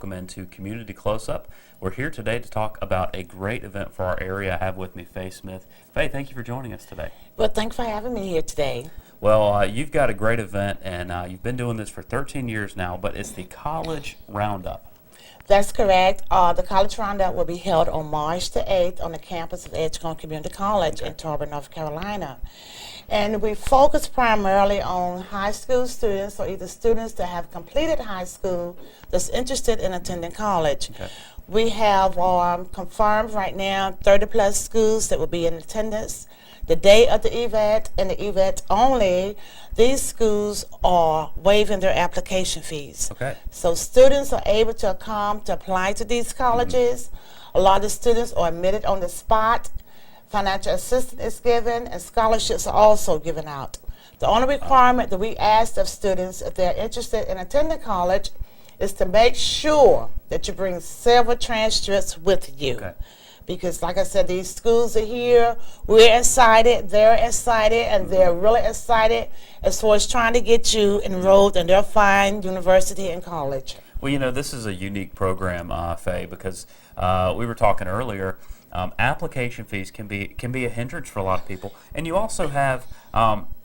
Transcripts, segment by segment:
welcome into Community Close-Up. We're here today to talk about a great event for our area. I have with me Faye Smith. Faye, thank you for joining us today. Well, thanks for having me here today. Well, you've got a great event, and you've been doing this for 13 years now, but it's the College Roundup. That's correct. The College Roundup will be held on March the 8th on the campus of Edgecombe Community College in Tarboro, North Carolina. And we focus primarily on high school students, or either students that have completed high school that's interested in attending college. Okay. We have confirmed right now 30 plus schools that will be in attendance. The day of the event and the event only, these schools are waiving their application fees. Okay. So students are able to come to apply to these colleges. A lot of students are admitted on the spot. Financial assistance is given, and scholarships are also given out. The only requirement that we ask of students, if they're interested in attending college, is to make sure that you bring several transcripts with you. Okay. Because, like I said, these schools are here. We're excited, they're excited, and they're really excited as far as trying to get you enrolled in their fine university and college. Well, you know, this is a unique program, Faye, because we were talking earlier. Application fees can be a hindrance for a lot of people, and you also have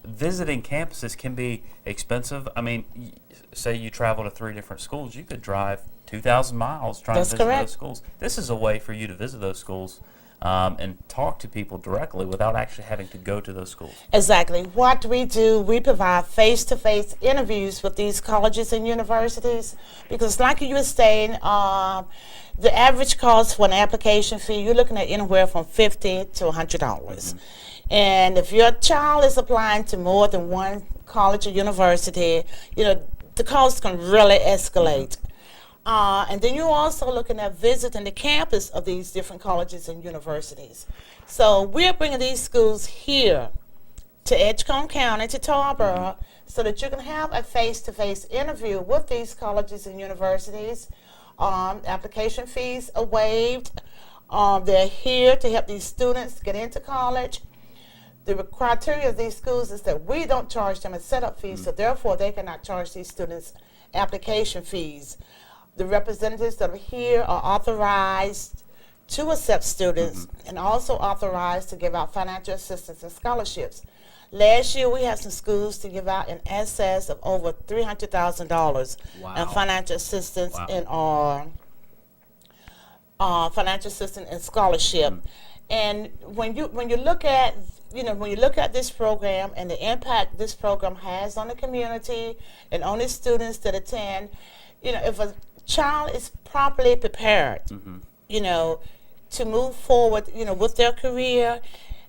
visiting campuses can be expensive. I mean, say you travel to 3 different schools, you could drive 2,000 miles trying to visit those schools. This is a way for you to visit those schools and talk to people directly without actually having to go to those schools. Exactly. What we do, we provide face-to-face interviews with these colleges and universities, because like you were saying, the average cost for an application fee, you're looking at anywhere from $50 to $100. And if your child is applying to more than one college or university, you know, the cost can really escalate. And then you're also looking at visiting the campus of these different colleges and universities. So we're bringing these schools here to Edgecombe County, to Tarboro, so that you can have a face-to-face interview with these colleges and universities. Application fees are waived. They're here to help these students get into college. The criteria of these schools is that we don't charge them a setup fee, so therefore they cannot charge these students application fees. The representatives that are here are authorized to accept students and also authorized to give out financial assistance and scholarships. Last year, we had some schools to give out in excess of over $300,000 in financial assistance and financial assistance and scholarship. And when you look at this program and the impact this program has on the community and on the students that attend, you know, if a child is properly prepared, you know, to move forward, you know, with their career,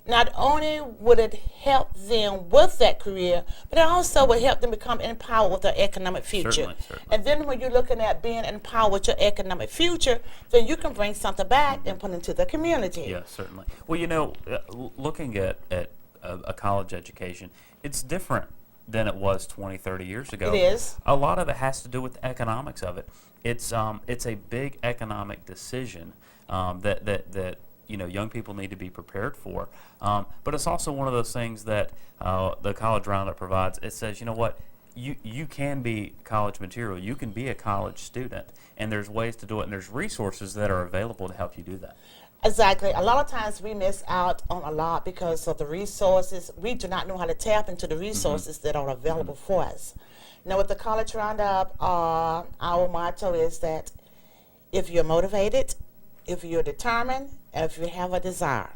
not only would it help them with that career, but it also would help them become empowered with their economic future. Certainly. And then when you're looking at being empowered with your economic future, then you can bring something back and put into the community. Yeah, certainly. Well, you know, looking at a college education, it's different than it was 20, 30 years ago. It is. A lot of it has to do with the economics of it. It's a big economic decision that you know, young people need to be prepared for. But it's also one of those things that the College Roundup provides. It says, you know what, you can be college material. You can be a college student, and there's ways to do it, and there's resources that are available to help you do that. Exactly. A lot of times we miss out on a lot because of the resources. We do not know how to tap into the resources that are available for us. Now, with the College Roundup, our motto is that if you're motivated, if you're determined, and if you have a desire,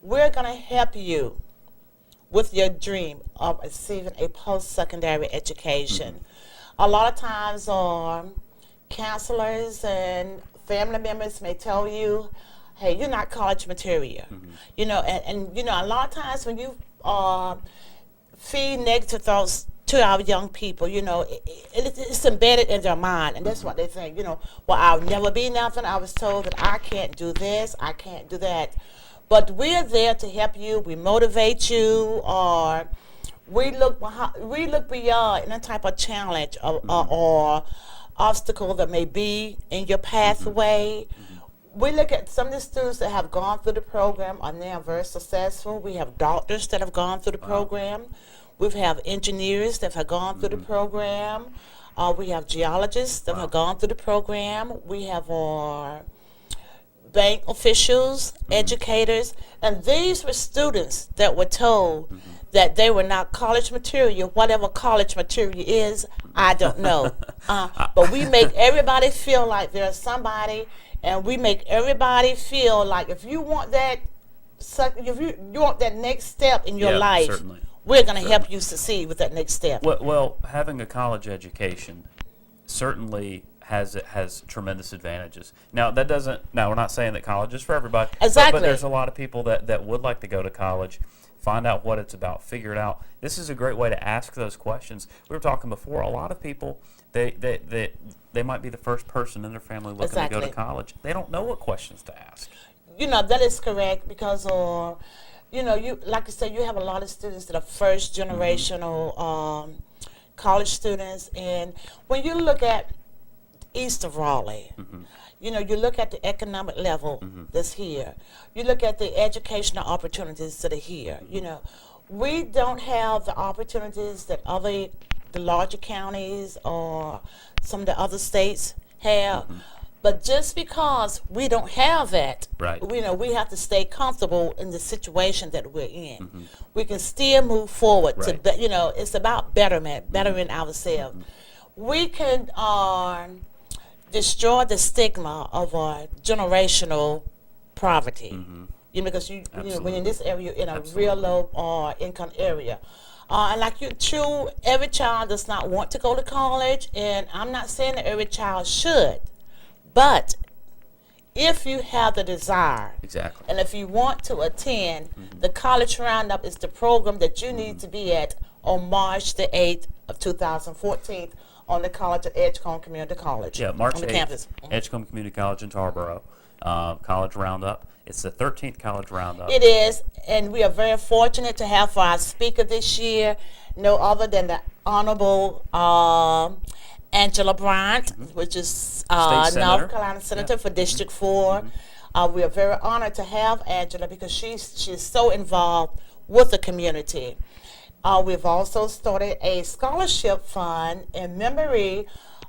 we're going to help you with your dream of receiving a post-secondary education. A lot of times counselors and family members may tell you, hey, you're not college material. You know, and you know, a lot of times when you feed negative thoughts to our young people, you know, it's embedded in their mind, and that's what they think, you know, well, I'll never be nothing. I was told that I can't do this, I can't do that. But we're there to help you. We motivate you, or we look beyond any type of challenge or obstacle that may be in your pathway. We look at some of the students that have gone through the program are now very successful. We have doctors that have gone through the program. We have engineers that have gone through the program. We have geologists that have gone through the program. We have our bank officials, educators, and these were students that were told that they were not college material. Whatever college material is, I don't know. But we make everybody feel like there's somebody, and we make everybody feel like if you want that, if you want that next step in your Yeah, life, certainly. we're going to help you succeed with that next step. Well, having a college education certainly has tremendous advantages. Now that doesn't. Now we're not saying that college is for everybody. Exactly. But there's a lot of people that would like to go to college, find out what it's about, figure it out. This is a great way to ask those questions. We were talking before. A lot of people they might be the first person in their family looking to go to Exactly. college. They don't know what questions to ask. That is correct because, you like you said, you have a lot of students that are first generational college students, and when you look at east of Raleigh, you look at the economic level that's here. You look at the educational opportunities that are here. We don't have the opportunities that the larger counties or some of the other states have. But just because we don't have that, Right. we have to stay comfortable in the situation that we're in. We can still move forward Right. to, it's about bettering ourselves. We can destroy the stigma of our generational poverty. Because when you're in this area, you're in a real low income area. And like true, every child does not want to go to college, and I'm not saying that every child should. But if you have the desire, Exactly. and if you want to attend, the College Roundup is the program that you need to be at on March the 8th of 2014 on the College at Edgecombe Community College. Yeah, March on the 8th, campus. Edgecombe Community College in Tarboro, College Roundup. It's the 13th College Roundup. It is, and we are very fortunate to have for our speaker this year no other than the Honorable Angela Bryant, which is State Senator. North Carolina Senator for District 4. We are very honored to have Angela because she's so involved with the community. We've also started a scholarship fund in memory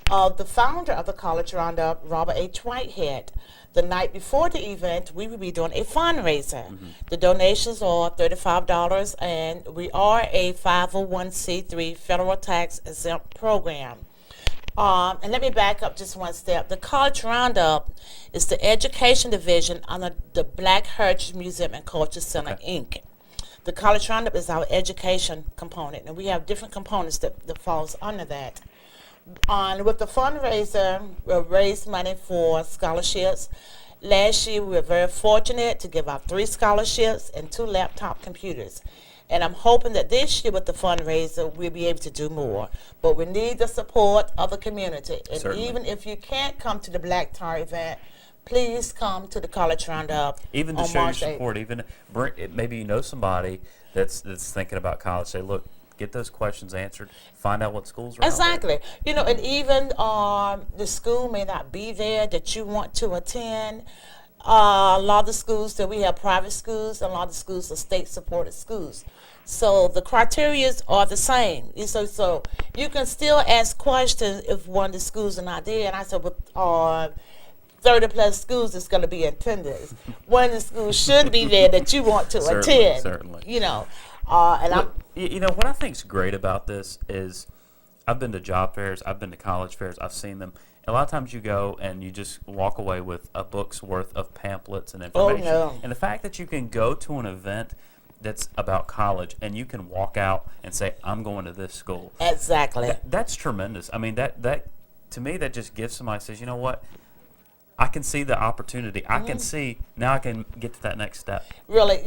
of the founder of the College Roundup, Robert H. Whitehead. The night before the event, we will be doing a fundraiser. The donations are $35, and we are a 501c3 federal tax exempt program. And let me back up just one step. The College Roundup is the education division under the Black Heritage Museum and Culture Center, Inc. The College Roundup is our education component, and we have different components that falls under that. With the fundraiser, we'll raise money for scholarships. Last year, we were very fortunate to give out 3 scholarships and 2 laptop computers. And I'm hoping that this year with the fundraiser, we'll be able to do more. But we need the support of the community. And Certainly. even if you can't come to the Black Tar event, please come to the College Roundup Even to on show your March 8th. support, maybe you know somebody that's thinking about college. Say, look, get those questions answered. Find out what schools are out there. Exactly. And even the school may not be there that you want to attend. A lot of the schools that we have private schools, and a lot of the schools are state-supported schools. So the criteria are the same. So you can still ask questions if one of the schools are not there. And I said, with 30-plus schools, it's going to be attendance. One of the schools should be there that you want to attend. Certainly. And What I think's great about this is I've been to job fairs, I've been to college fairs, I've seen them. A lot of times you go and you just walk away with a book's worth of pamphlets and information. no. And the fact that you can go to an event that's about college and you can walk out and say, I'm going to this school. Exactly. That's tremendous. I mean, that to me, that just gives somebody says, you know what? I can see the opportunity. I can see, now I can get to that next step. Really,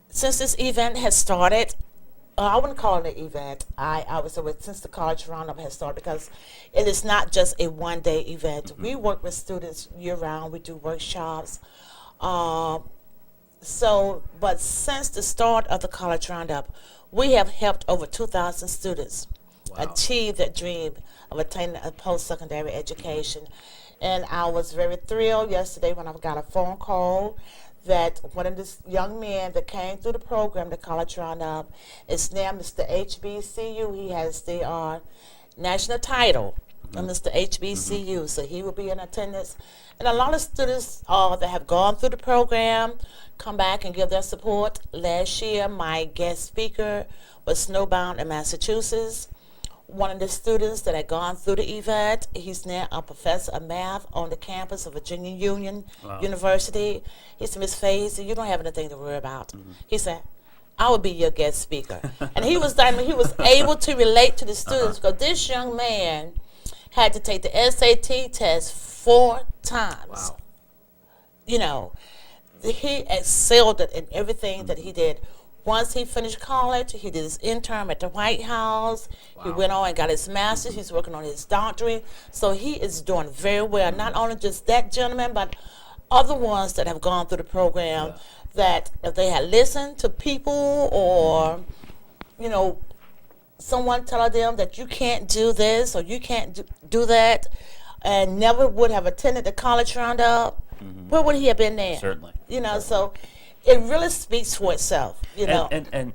since this event has started, I wouldn't call it an event. I would say since the College Roundup has started, because it is not just a one-day event. We work with students year-round. We do workshops. But since the start of the College Roundup, we have helped over 2,000 students achieve that dream of attaining a post-secondary education. And I was very thrilled yesterday when I got a phone call that one of the young men that came through the program, the College Roundup, is now Mr. HBCU. He has the national title of Mr. HBCU, so he will be in attendance. And a lot of students that have gone through the program come back and give their support. Last year, my guest speaker was snowbound in Massachusetts. One of the students that had gone through the event, he's now a professor of math on the campus of Virginia Union University. He said, Ms. Faye, he said, you don't have anything to worry about. He said, I will be your guest speaker. And he was able to relate to the students because this young man had to take the SAT test 4 times. Wow. You know, he excelled in everything that he did. Once he finished college, he did his intern at the White House. He went on and got his master's. He's working on his doctorate. So he is doing very well. Not only just that gentleman, but other ones that have gone through the program that if they had listened to people or, you know, someone telling them that you can't do this or you can't do that and never would have attended the College Roundup, where would he have been then? Certainly. You know, so it really speaks for itself, you know. And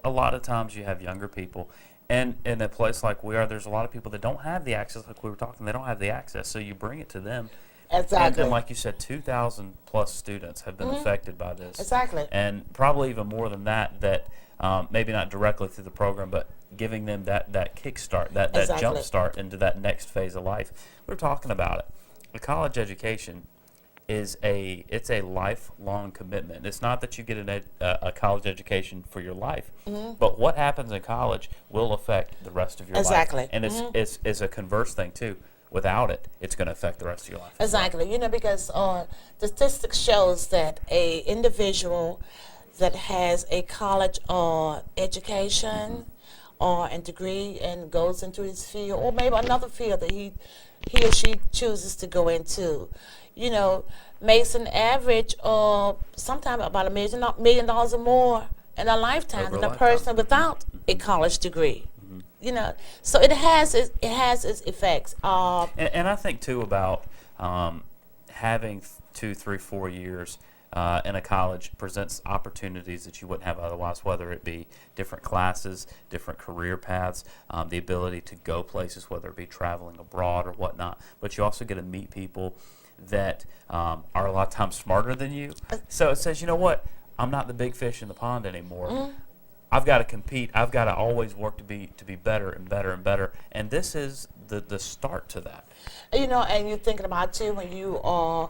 a lot of times you have younger people, and in a place like we are, there's a lot of people that don't have the access, like we were talking, they don't have the access, so you bring it to them. Exactly. And like you said, 2,000 plus students have been affected by this. Exactly. And probably even more than that maybe not directly through the program, but giving them that kickstart, that jump start into that next phase of life. We're talking about it. A college education it's a lifelong commitment. It's not that you get a college education for your life, but what happens in college will affect the rest of your life. Exactly. And it's a converse thing too. Without it, it's going to affect the rest of your life. Exactly. You know, because the statistics shows that a individual that has a college education or a degree and goes into his field, or maybe another field that he or she chooses to go into, you know, makes an average of sometimes about $1 million or more in a lifetime than a person without a college degree. You know, so it has its effects. And I think too about having 2, 3, 4 years in a college presents opportunities that you wouldn't have otherwise, whether it be different classes, different career paths, the ability to go places, whether it be traveling abroad or whatnot. But you also get to meet people that are a lot of times smarter than you. So it says, you know what, I'm not the big fish in the pond anymore. I've got to compete. I've got to always work to be better and better and better. And this is the start to that. You know, and you're thinking about too when you're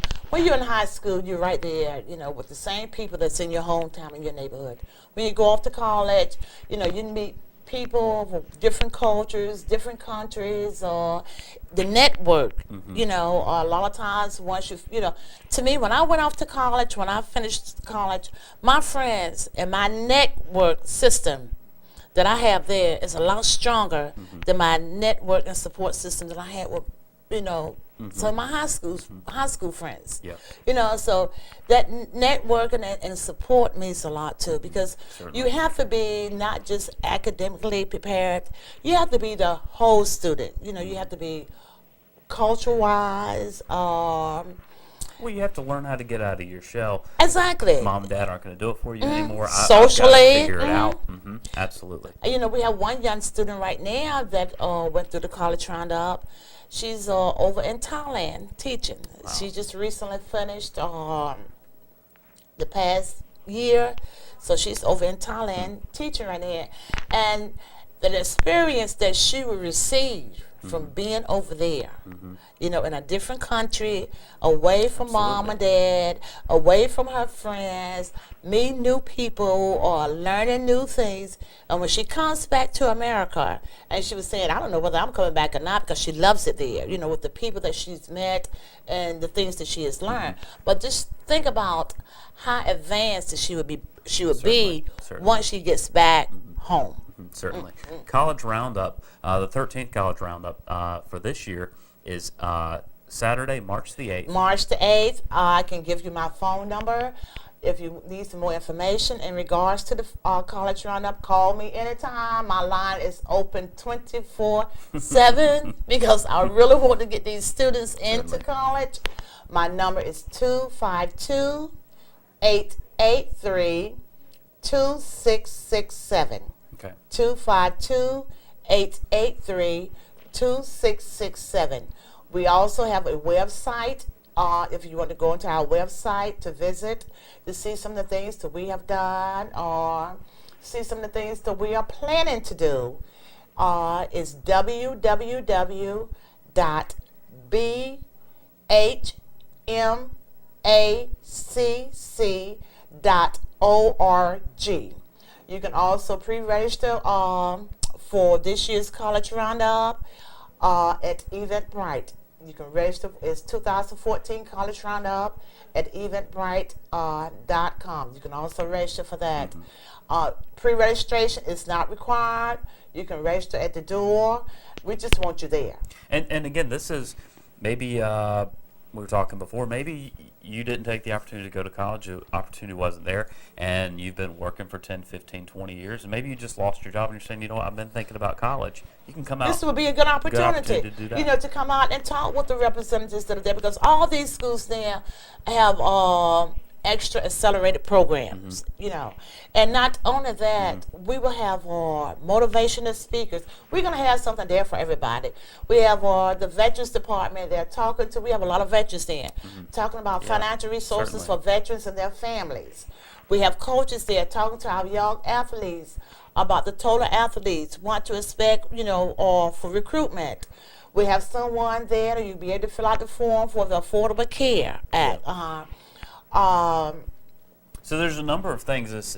in high school, you're right there, you know, with the same people that's in your hometown, in your neighborhood. When you go off to college, you know, you meet people from different cultures, different countries, or the network, you know, a lot of times once you know, to me, when I went off to college, when I finished college, my friends and my network system that I have there is a lot stronger than my network and support system that I had with, you know, so my high school friends. Yeah. You know, so that networking and support means a lot too, because you have to be not just academically prepared, you have to be the whole student. You know, you have to be culture-wise. Well, you have to learn how to get out of your shell. Exactly. Mom and dad aren't going to do it for you anymore. Socially. I've got to figure it out. Absolutely. You know, we have one young student right now that went through the College Roundup. She's over in Thailand teaching. Wow. She just recently finished the past year, so she's over in Thailand teaching right now. And the experience that she will receive from being over there, you know, in a different country, away from mom and dad, away from her friends, meeting new people or learning new things. And when she comes back to America, and she was saying, I don't know whether I'm coming back or not, because she loves it there, you know, with the people that she's met and the things that she has learned. But just think about how advanced that she would be once she gets back home. Certainly. College Roundup, the 13th College Roundup for this year is Saturday, March the 8th. March the 8th. I can give you my phone number. If you need some more information in regards to the College Roundup, call me anytime. My line is open 24/7 because I really want to get these students into college. My number is 252 252-883-2667. Okay. 252-883-2667. We also have a website. If you want to go into our website to visit, to see some of the things that we have done or see some of the things that we are planning to do, is www.bhmacc.org. You can also pre-register for this year's College Roundup at Eventbrite. You can register. It's 2014 College Roundup at eventbrite.com. You can also register for that. Pre-registration is not required. You can register at the door. We just want you there. And again, this is maybe we were talking before. Maybe you didn't take the opportunity to go to college. The opportunity wasn't there, and you've been working for 10, 15, 20 years, and maybe you just lost your job and you're saying, you know what, I've been thinking about college. You can come out. This would be a good opportunity to do that. You know, to come out and talk with the representatives that are there, because all these schools now have extra accelerated programs, you know. And not only that, we will have motivational speakers. We're going to have something there for everybody. We have the Veterans Department. They're talking to, we have a lot of veterans there, talking about financial resources for veterans and their families. We have coaches there talking to our young athletes about the total athletes, what to expect, you know, or for recruitment. We have someone there that you'll be able to fill out the form for the Affordable Care Act. So there's a number of things it's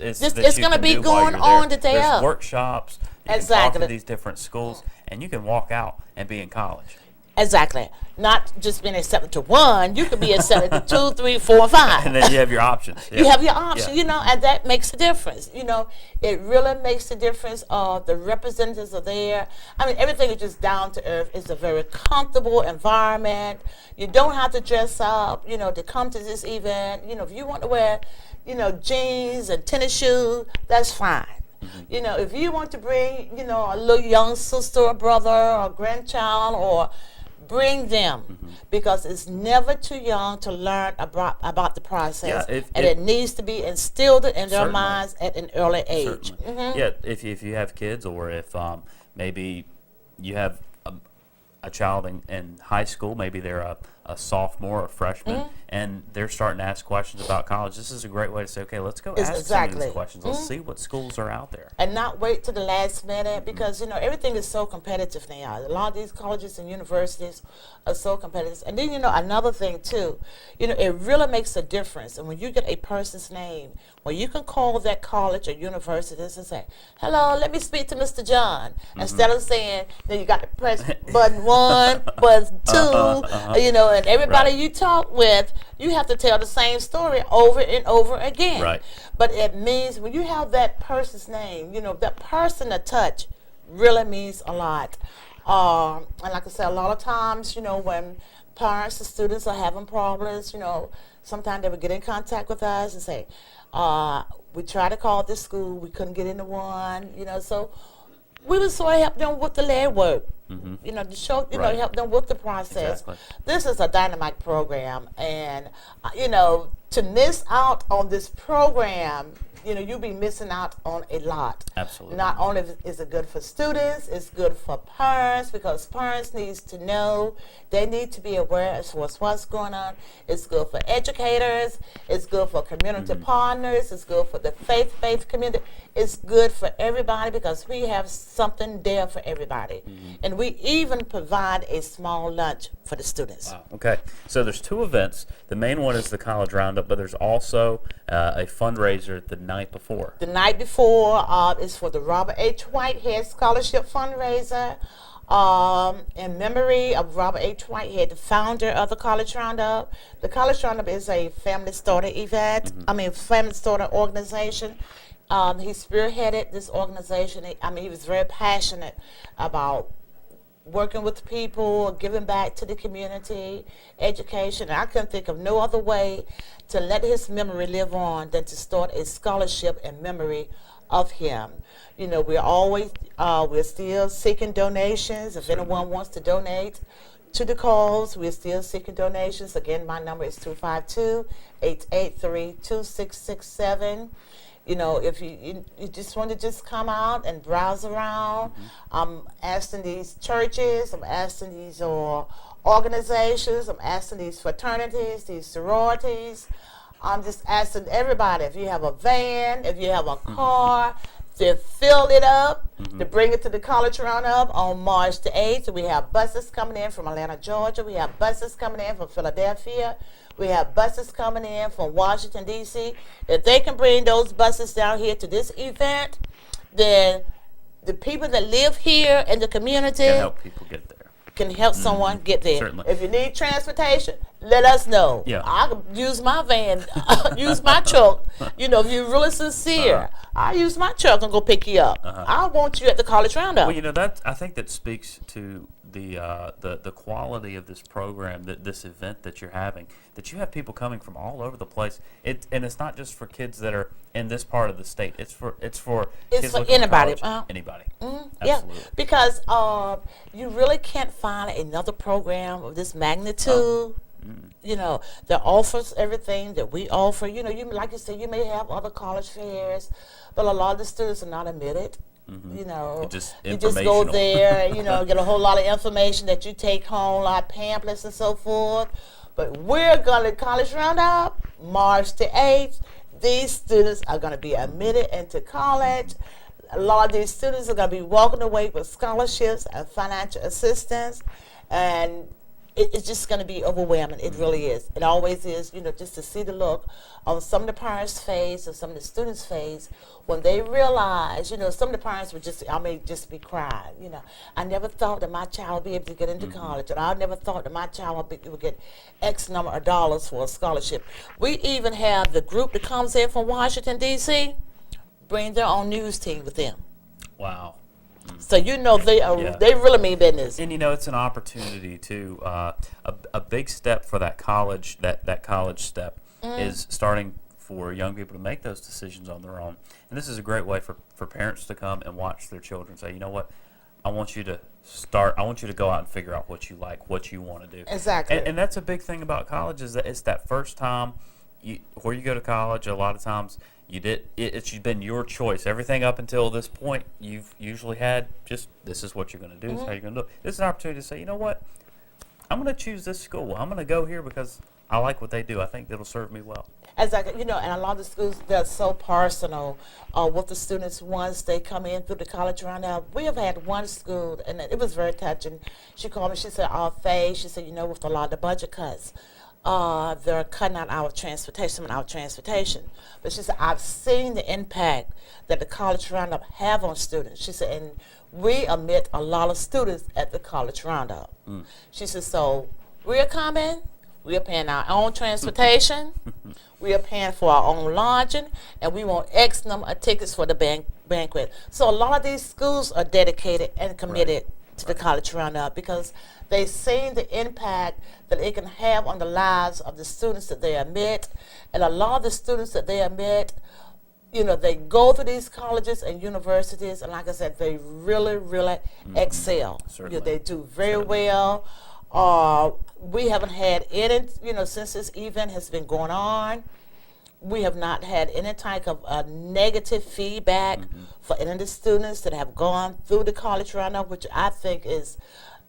going to be going on today. There's workshops. You exactly. can talk to these different schools, and you can walk out and be in college. Exactly. Not just being accepted to one, you could be accepted to 2, 3, 4, 5. And then you have your options. You have your option, you know, and that makes a difference. You know, it really makes a difference. The representatives are there. I mean, everything is just down to earth. It's a very comfortable environment. You don't have to dress up, you know, to come to this event. You know, if you want to wear, you know, jeans and tennis shoes, that's fine. You know, if you want to bring, you know, a little young sister or brother or grandchild, or bring them, because it's never too young to learn about the process, and it needs to be instilled in their minds at an early age. Yeah, if you have kids, or if maybe you have a child in high school, maybe they're a sophomore or freshman, and they're starting to ask questions about college. This is a great way to say, okay, let's go ask some of these questions. Let's see what schools are out there. And not wait to the last minute, because, you know, everything is so competitive now. A lot of these colleges and universities are so competitive. And then, you know, another thing, too, you know, it really makes a difference. And when you get a person's name, well, you can call that college or university and say, hello, let me speak to Mr. John. Instead of saying, then you got to press button 1, button 2, you know, and everybody you talk with, you have to tell the same story over and over again. Right. But it means when you have that person's name, you know, that person to touch really means a lot. And like I said, a lot of times, you know, when parents and students are having problems, you know, sometimes they would get in contact with us and say, we tried to call this school, we couldn't get into one, you know, so we would sort of help them with the legwork, you know, to show, you know, help them with the process. Exactly. This is a dynamite program, and, you know, to miss out on this program, you know, you'll be missing out on a lot. Absolutely. Not only is it good for students, it's good for parents, because parents need to know, they need to be aware of what's going on. It's good for educators, it's good for community partners, it's good for the faith-based community. It's good for everybody, because we have something there for everybody. And we even provide a small lunch for the students. Wow. Okay, so there's 2 events. The main one is the College Roundup, but there's also a fundraiser the night before. The night before is for the Robert H. Whitehead Scholarship Fundraiser, in memory of Robert H. Whitehead, the founder of the College Roundup. The College Roundup is a family starter event, family starter organization. He spearheaded this organization. He was very passionate about working with people, giving back to the community, education. And I couldn't think of no other way to let his memory live on than to start a scholarship in memory of him. You know, we're still seeking donations. If anyone wants to donate, to the calls. We're still seeking donations. Again, my number is 252-883-2667. You know, if you just want to just come out and browse around, I'm asking these churches, I'm asking these organizations, I'm asking these fraternities, these sororities. I'm just asking everybody, if you have a van, if you have a car, to fill it up, to bring it to the college roundup on March the 8th. We have buses coming in from Atlanta, Georgia. We have buses coming in from Philadelphia. We have buses coming in from Washington, D.C. If they can bring those buses down here to this event, then the people that live here in the community Can help people get there. can help someone get there. Certainly. If you need transportation, let us know. Yeah. I can use my van, use my truck. You know, if you're really sincere, I'll use my truck and go pick you up. I want you at the college roundup. Well, you know, I think that speaks to the quality of this program, this event that you're having. That you have people coming from all over the place. And it's not just for kids that are in this part of the state. It's for kids looking for anybody. college. Anybody. Yeah, Absolutely. because you really can't find another program of this magnitude. You know, that offers everything that we offer. You know, like you said, you may have other college fairs, but a lot of the students are not admitted. You know, you just go informational. there, you know, get a whole lot of information that you take home, a lot of pamphlets and so forth. But we're going to College Roundup, March the 8th. These students are going to be admitted into college. A lot of these students are going to be walking away with scholarships and financial assistance. And it's just going to be overwhelming. It really is. It always is, you know, just to see the look on some of the parents' face or some of the students' face when they realize, you know, some of the parents would just be crying, you know. I never thought that my child would be able to get into college, and I never thought that my child would get X number of dollars for a scholarship. We even have the group that comes in from Washington, D.C., bring their own news team with them. Wow. So you know they really mean business. And you know, it's an opportunity to a big step for that college step is starting for young people to make those decisions on their own. And this is a great way for parents to come and watch their children say, you know what, I want you to go out and figure out what you like, what you want to do. Exactly. And that's a big thing about college is that it's that first time where you go to college. A lot of times it's been your choice. Everything up until this point, you've usually had just, this is what you're going to do, this is how you're going to do it. This is an opportunity to say, you know what, I'm going to choose this school. I'm going to go here because I like what they do. I think it'll serve me well. Exactly. You know, and a lot of the schools, they're so personal with the students once they come in through the college roundup. We have had one school, and it was very touching. She called me, she said, Faye, she said, you know, with a lot of the budget cuts, they're cutting out our transportation. But she said, I've seen the impact that the college roundup have on students. She said, and we admit a lot of students at the college roundup. She said, so we're coming, we're paying our own transportation, we are paying for our own lodging, and we want X number of tickets for the banquet. So a lot of these schools are dedicated and committed to the college roundup because they've seen the impact that it can have on the lives of the students that they admit. And a lot of the students that they admit, you know, they go to these colleges and universities, and like I said, they really, really excel. Certainly. You know, they do very well. We haven't had any, you know, since this event has been going on, we have not had any type of negative feedback for any of the students that have gone through the college roundup, which I think is,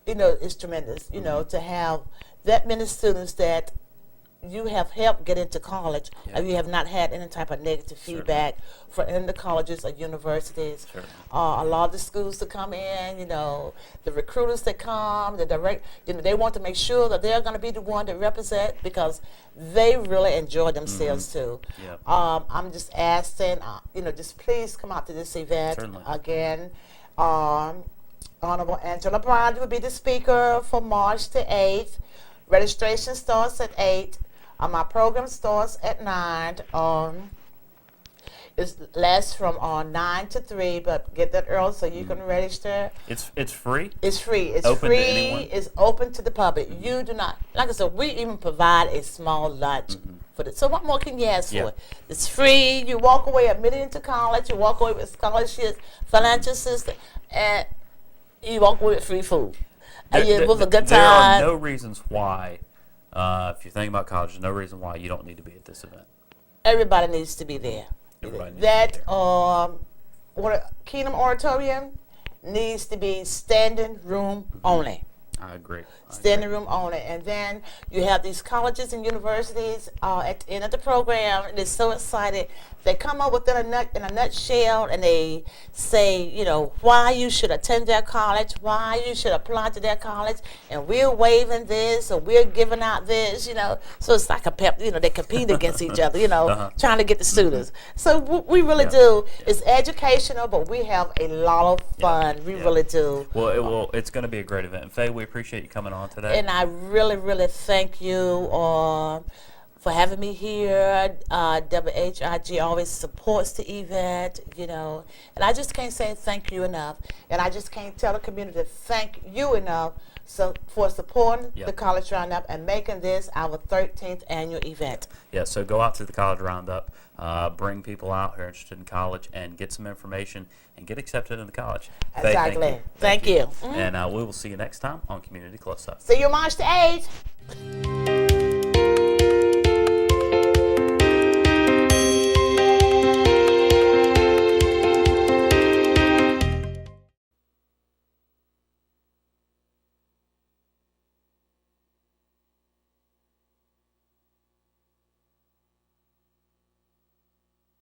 you know, is tremendous. You know, to have that many students that you have helped get into college, and you have not had any type of negative feedback for any of the colleges or universities. A lot of the schools that come in, you know, the recruiters that come, the direct, you know, they want to make sure that they're going to be the one to represent because they really enjoy themselves too. I'm just asking, you know, just please come out to this event again. Honorable Angela Brown will be the speaker for March the 8th. Registration starts at 8. My program starts at 9. It lasts from 9 to 3, but get that early so you can register. It's free? It's free. It's open free. To anyone? It's open to the public. You do not, like I said, we even provide a small lunch for it. So what more can you ask for? It's free. You walk away admitted into college. You walk away with scholarships, financial assistance, and you walk away with free food. with a good There are time. no reasons why, if you're thinking about college, there's no reason why you don't need to be at this event. Everybody needs to be there. Everybody needs to be That there. Kingdom Auditorium needs to be standing room only. I agree. Standing room only. And then you have these colleges and universities at the end of the program, and they're so excited. They come up with in a nutshell, and they say, you know, why you should attend their college, why you should apply to their college, and we're waiving this, or we're giving out this, you know. So it's like a pep, you know, they compete against each other, you know, trying to get the students. So we really do. It's educational, but we have a lot of fun. We really do. Well, it's going to be a great event. Faye, we appreciate you coming on today. And I really, really thank you for having me here. WHIG always supports the event, you know. And I just can't say thank you enough. And I just can't tell the community thank you enough for supporting the College Roundup and making this our 13th annual event. Yeah, so go out to the College Roundup, bring people out who are interested in college, and get some information and get accepted into college. Faye, Exactly. Thank you. Thank you. And we will see you next time on Community Close Up. See you March the 8th.